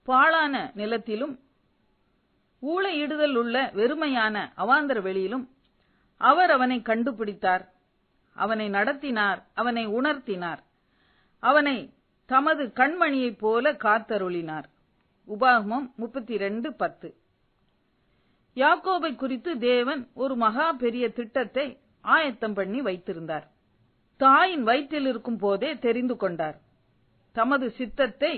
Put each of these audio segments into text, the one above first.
பாழான நிலத்திலும் ஊளையிடுதல் உள்ள வெறுமையான அவாந்தர வெளியிலும் அவர் அவனை கண்டுபிடித்தார், அவனை நடத்தினார், அவனை உணர்த்தினார், அவனை தமது கண்மணியைப் போல காத்தருளினார். உபாகமம் 32:10. யாக்கோபை குறித்து தேவன் ஒரு மகா பெரிய திட்டத்தை ஆயத்தம் பண்ணி வைத்திருந்தார். தாயின் வயிற்றில் இருக்கும் போதே தெரிந்து கொண்டார். தமது சித்தத்தை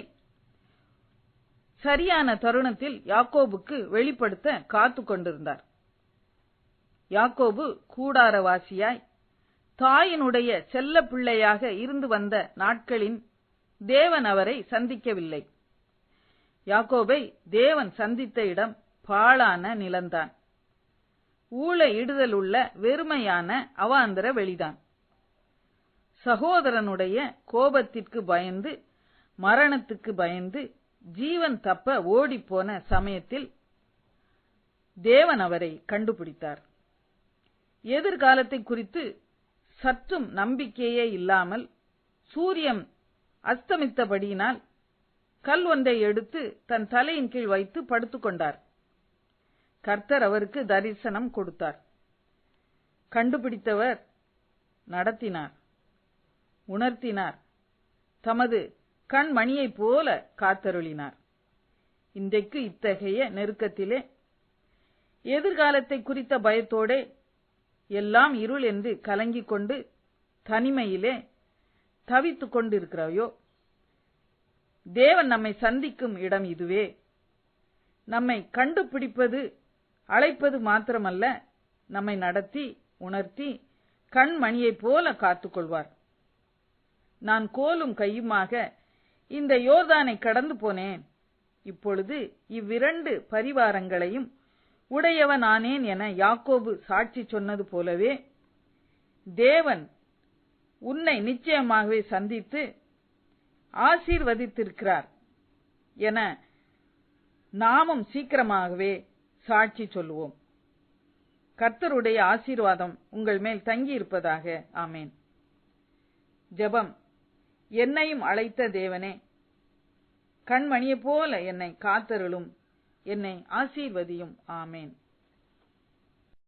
சரியான தருணத்தில் யாக்கோபுக்கு வெளிப்படுத்த காத்து கொண்டிருந்தார். யாக்கோபு கூடாரவாசியாய் தாயினுடைய செல்ல பிள்ளையாக இருந்து வந்த நாட்களின் தேவன் அவரை சந்திக்கவில்லை. யாக்கோபை தேவன் சந்தித்த இடம் பாழான நிலந்தான், ஊளையிடுதல் உள்ள வெறுமையான அவாந்தர வெளிதான். சகோதரனுடைய கோபத்திற்கு பயந்து, மரணத்துக்கு பயந்து, ஜீவன் தப்ப ஓடிப்போன சமயத்தில் தேவன் அவரை கண்டுபிடித்தார். எதிர்காலத்தை குறித்து சற்றும் நம்பிக்கையே இல்லாமல் சூரியன் அஸ்தமித்தபடியினால் கல் ஒன்றை எடுத்து தன் தலையின் கீழ் வைத்து படுத்துக் கொண்டார். கர்த்தர் அவருக்கு தரிசனம் கொடுத்தார். கண்டுபிடித்தவர் நடத்தினார், உணர்த்தினார், தமது கண்மணியைப் போல காத்தருளினார். இன்றைக்கு இத்தகைய நெருக்கத்திலே, எதிர்காலத்தை குறித்த பயத்தோடே எல்லாம் இருள் என்று கலங்கிக் கொண்டு தனிமையிலே தவித்துக் கொண்டிருக்கிறாயோ, தேவன் நம்மை சந்திக்கும் இடம் இதுவே. நம்மை கண்டுபிடிப்பது, அழைப்பது மாத்திரமல்ல, நம்மை நடத்தி உணர்த்தி கண்மணியைப் போல காத்துக்கொள்வார். நான் கோலும் கையுமாக இந்த யோர்தானை கடந்து போனேன், இப்பொழுது இவ்விரண்டு பரிவாரங்களையும் உடையவனானேன் என யாக்கோபு சாட்சி சொன்னது போலவே, தேவன் உன்னை நிச்சயமாகவே சந்தித்து ஆசீர்வதித்திருக்கிறார் என நாமும் சீக்கிரமாகவே சாட்சி சொல்லுவோம். கர்த்தருடைய ஆசீர்வாதம் உங்கள் மேல் தங்கி இருப்பதாக. ஆமேன். ஜெபம். என்னையும் அழைத்த தேவனே, கண்மணியைப் போல என்னை காத்தருளும், என்னை ஆசீர்வதியும். ஆமேன்.